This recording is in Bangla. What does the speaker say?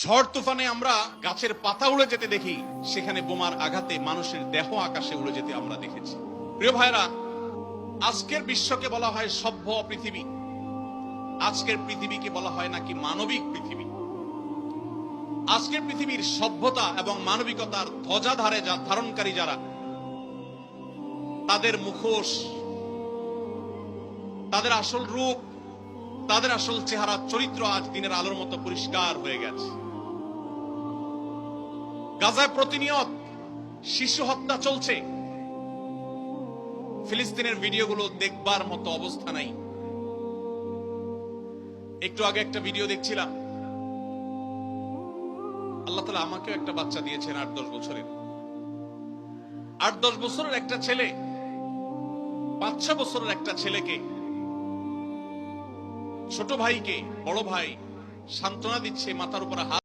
ঝড় তুফানে আমরা গাছের পাতা উড়ে যেতে দেখি, সেখানে বোমার আঘাতে মানুষের দেহ আকাশে উড়ে যেতে আমরা দেখেছি। প্রিয় ভাইরা, আজকের বিশ্বকে বলা হয় সভ্য পৃথিবী, আজকের পৃথিবীকে বলা হয় নাকি মানবিক পৃথিবী। আজকের পৃথিবীর সভ্যতা এবং মানবিকতার ধ্বজাধারে ধারণকারী যারা, তাদের মুখোশ, তাদের আসল রূপ, তাদের আসল চেহারা, চরিত্র আজ দিনের আলোর মতো পরিষ্কার হয়ে গেছে। গাজায় প্রতিনিয়ত শিশু হত্যা চলছে, ফিলিস্তিনের ভিডিওগুলো দেখবার মতো অবস্থা নাই। একটু আগে একটা ভিডিও দেখছিলাম, আল্লাহ তাআলা আমাকেও একটা বাচ্চা দিয়েছেন ৮-১০ বছরের। ৮-১০ বছরের একটা ছেলে ৫-৬ বছরের একটা ছেলেকে, ছোট ভাইকে বড় ভাই সান্ত্বনা দিচ্ছে, মাথার উপর হাত